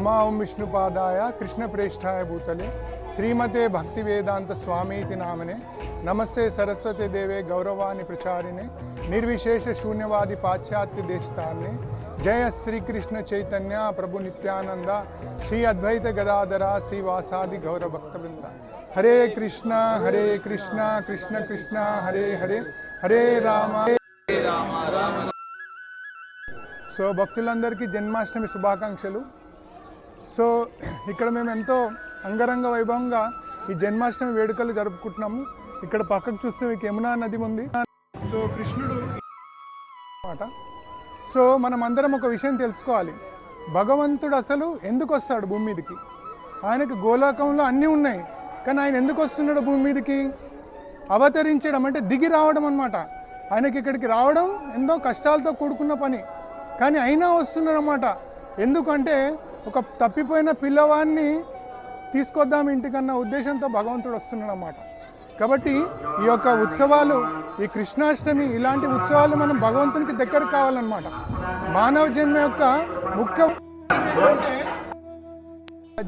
नमो विष्णुपादाय कृष्णप्रेष्ठाय भूतले श्रीमते भक्तिवेदांत स्वामीति नामने नमस्ते सरस्वती देवे गौरवाणी प्रचारिणे निर्विशेष शून्यवादी पाश्चात्य देशतारिणे जय श्री कृष्ण चैतन्य प्रभु नित्यानंद श्री अद्वैत गदाधरा श्रीवासादि गौर भक्तवृंद हरे कृष्ण कृष्ण कृष्ण हरे हरे हरे राम राम। సో భక్తులందరికీ జన్మాష్టమి శుభాకాంక్షలు। సో ఇక్కడ మేము ఎంతో అంగరంగ వైభవంగా ఈ జన్మాష్టమి వేడుకలు జరుపుకుంటున్నాము। ఇక్కడ పక్కకు చూస్తే మీకు యమునా నది ఉంది। సో కృష్ణుడు మాట। సో మనం అందరం ఒక విషయం తెలుసుకోవాలి, భగవంతుడు అసలు ఎందుకు వస్తాడు భూమి మీదకి? ఆయనకు గోలోకంలో అన్నీ ఉన్నాయి, కానీ ఆయన ఎందుకు వస్తున్నాడు భూమి మీదకి? అవతరించడం అంటే దిగి రావడం అన్నమాట। ఆయనకి ఇక్కడికి రావడం ఎంతో కష్టాలతో కూడుకున్న పని, కానీ అయినా వస్తున్నారన్నమాట। ఎందుకంటే ఒక తప్పిపోయిన పిల్లవాడిని తీసుకొద్దాం ఇంటికన్న ఉద్దేశంతో భగవంతుడు వస్తున్నాడు అన్నమాట। కాబట్టి ఈ యొక్క ఉత్సవాలు, ఈ కృష్ణాష్టమి ఇలాంటి ఉత్సవాలు మనం భగవంతునికి దగ్గర కావాలన్నమాట। మానవ జన్మ యొక్క ముఖ్య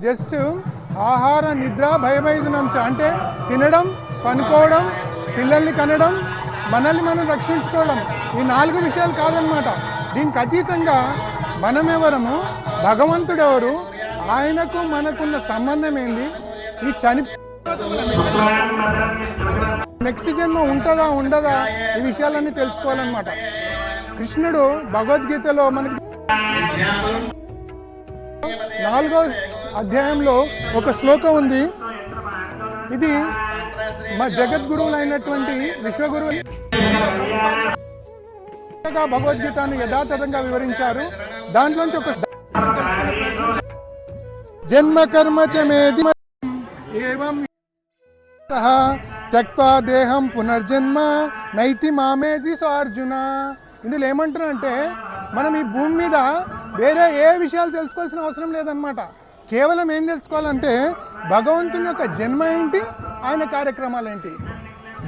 జస్ట్ ఆహార నిద్ర భయభైదునంచ అంటే తినడం, పనుకోవడం, పిల్లల్ని కనడం, మనల్ని మనం రక్షించుకోవడం, ఈ 4 విషయాలు కాదనమాట। దీనికి అతీతంగా మనమెవరము, భగవంతుడెవరు, ఆయనకు మనకున్న సంబంధం ఏంది, ఈ నెక్స్ట్ జన్మ ఉంటుందా ఉండదా, ఈ విషయాలన్నీ తెలుసుకోవాలన్నమాట। కృష్ణుడు భగవద్గీతలో మనకి 4వ అధ్యాయంలో ఒక శ్లోకం ఉంది। ఇది మా జగద్గురువులు అయినటువంటి విశ్వగురువు భగవద్గీతను యథాతథంగా వివరించారు। దాంట్లోంచి ఒక జన్మ కర్మ చ మేధి ఏవం త్యక్త్వా దేహం పునర్జన్మ నైతి మామేది సో అర్జున। ఇందులో ఏమంటున్నారంటే మనం ఈ భూమి మీద వేరే ఏ విషయాలు తెలుసుకోవాల్సిన అవసరం లేదనమాట। కేవలం ఏం తెలుసుకోవాలంటే భగవంతుని యొక్క జన్మ ఏంటి, ఆయన కార్యక్రమాలు ఏంటి।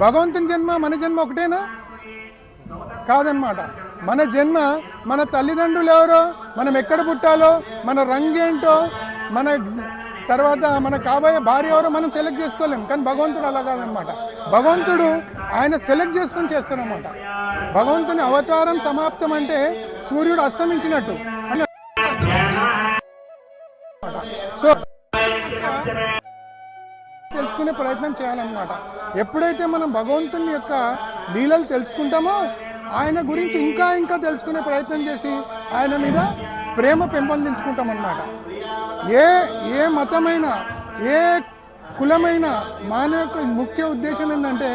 భగవంతుని జన్మ మన జన్మ ఒకటేనా? కాదనమాట। మన జన్మ, మన తల్లిదండ్రులు ఎవరో, మనం ఎక్కడ పుట్టాలో, మన రంగు ఏంటో, మన తర్వాత మన కాబోయే భార్య ఎవరో మనం సెలెక్ట్ చేసుకోలేం, కానీ భగవంతుడు అలా కాదనమాట। భగవంతుడు ఆయన సెలెక్ట్ చేసుకొని చేస్తారన్నమాట। భగవంతుని అవతారం సమాప్తం అంటే సూర్యుడు అస్తమించినట్టు। సో తెలుసుకునే ప్రయత్నం చేయాలన్నమాట। ఎప్పుడైతే మనం భగవంతుని యొక్క లీలలు తెలుసుకుంటామో ఆయన గురించి ఇంకా ఇంకా తెలుసుకునే ప్రయత్నం చేసి ఆయన మీద ప్రేమ పెంపొందించుకుంటాం అన్నమాట। ఏ మతమైనా, ఏ కులమైనా మానవ యొక్క ముఖ్య ఉద్దేశం ఏంటంటే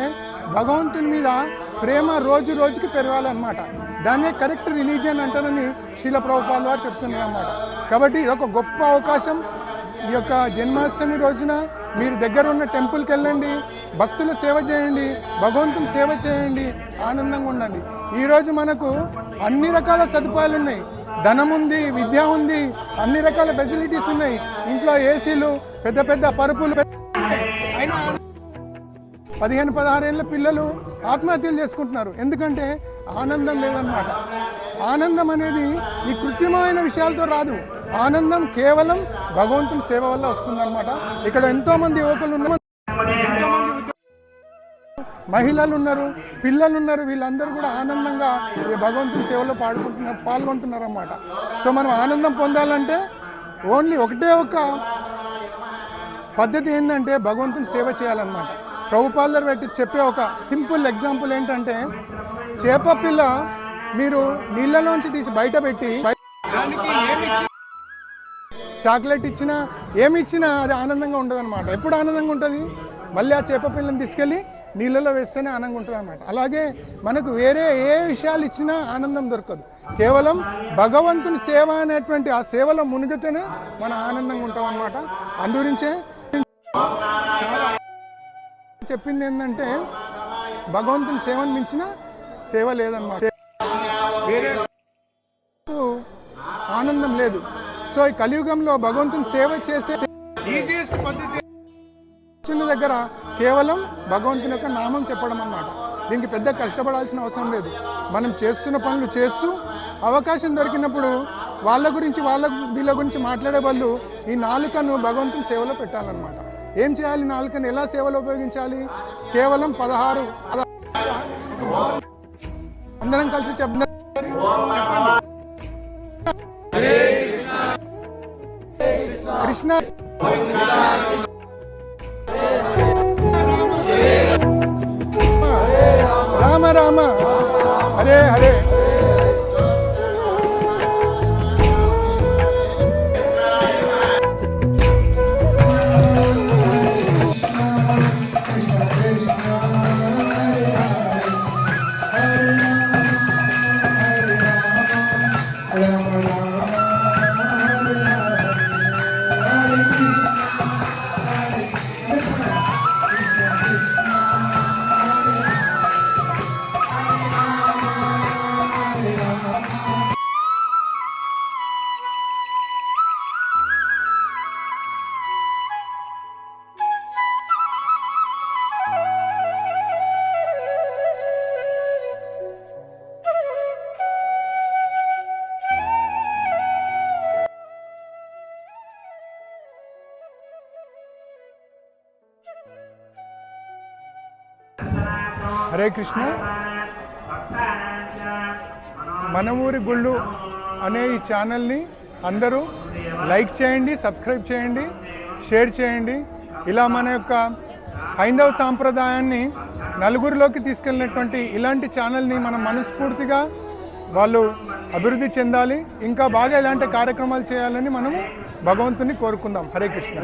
భగవంతుని మీద ప్రేమ రోజు రోజుకి పెరగాలన్నమాట। దాన్నే కరెక్ట్ రిలీజియన్ అంటారని శ్రీల ప్రభుపాద వారు చెప్తున్నారు అన్నమాట। కాబట్టి ఇది ఒక గొప్ప అవకాశం। ఈ యొక్క జన్మాష్టమి రోజున మీరు దగ్గర ఉన్న టెంపుల్కి వెళ్ళండి, భక్తుల సేవ చేయండి, భగవంతుని సేవ చేయండి, ఆనందంగా ఉండండి। ఈరోజు మనకు అన్ని రకాల సదుపాయాలు ఉన్నాయి, ధనం ఉంది, విద్య ఉంది, అన్ని రకాల ఫెసిలిటీస్ ఉన్నాయి, ఇంట్లో ఏసీలు, పెద్ద పెద్ద పరుపులు, అయినా 15-16 ఏళ్ళ పిల్లలు ఆత్మహత్యలు చేసుకుంటున్నారు, ఎందుకంటే ఆనందం లేదన్నమాట। ఆనందం అనేది ఈ కృత్రిమమైన విషయాలతో రాదు, ఆనందం కేవలం భగవంతుని సేవ వల్ల వస్తుందన్నమాట। ఇక్కడ ఎంతోమంది యువకులు ఉన్నారు, ఎంతోమంది మహిళలు ఉన్నారు, పిల్లలు ఉన్నారు, వీళ్ళందరూ కూడా ఆనందంగా భగవంతుని సేవలో పాల్గొంటున్నారు అన్నమాట। సో మనం ఆనందం పొందాలంటే ఓన్లీ ఒకటే ఒక పద్ధతి ఏంటంటే భగవంతుని సేవ చేయాలన్నమాట। ప్రభుపాదులు పెట్టి చెప్పే ఒక సింపుల్ ఎగ్జాంపుల్ ఏంటంటే, చేప పిల్ల మీరు నీళ్ళలోంచి తీసి బయట పెట్టి దానికి చాక్లెట్ ఇచ్చినా ఏమి ఇచ్చినా అది ఆనందంగా ఉంటుంది అనమాట। ఎప్పుడు ఆనందంగా ఉంటుంది? మళ్ళీ ఆ చేప పిల్లని తీసుకెళ్ళి నీళ్ళలో వేస్తేనే ఆనందంగా ఉంటుంది అనమాట। అలాగే మనకు వేరే ఏ విషయాలు ఇచ్చినా ఆనందం దొరకదు, కేవలం భగవంతుని సేవ అనేటువంటి ఆ సేవలో మునిగితేనే మనం ఆనందంగా ఉంటాం అనమాట। అందుగురించే చాలా చెప్పింది ఏంటంటే భగవంతుని సేవను మించిన సేవ లేదన్నమాట, వేరే ఆనందం లేదు। సో ఈ కలియుగంలో భగవంతుని సేవ చేసే ఈజియెస్ట్ పద్ధతి దగ్గర కేవలం భగవంతుని యొక్క నామం చెప్పడం అన్నమాట। దీనికి పెద్ద కష్టపడాల్సిన అవసరం లేదు, మనం చేస్తున్న పనులు చేస్తూ అవకాశం దొరికినప్పుడు వాళ్ళ గురించి వీళ్ళ గురించి మాట్లాడే వాళ్ళు ఈ నాలుకను భగవంతుని సేవలో పెట్టాలన్నమాట. ఏం చేయాలి? నాలుకను ఎలా సేవలో ఉపయోగించాలి? కేవలం 16 అందరం కలిసి చెప్పండి. కృష్ణ రామ రామ హరే హరే. హరే కృష్ణ. మన ఊరి గుళ్ళు అనే ఈ ఛానల్ని అందరూ లైక్ చేయండి, సబ్స్క్రైబ్ చేయండి, షేర్ చేయండి. ఇలా మన యొక్క హైందవ సాంప్రదాయాన్ని నలుగురిలోకి తీసుకెళ్ళినటువంటి ఇలాంటి ఛానల్ని మనం మనస్ఫూర్తిగా వాళ్ళు అభివృద్ధి చెందాలి, ఇంకా బాగా ఇలాంటి కార్యక్రమాలు చేయాలని మనము భగవంతుని కోరుకుందాం. హరే కృష్ణ.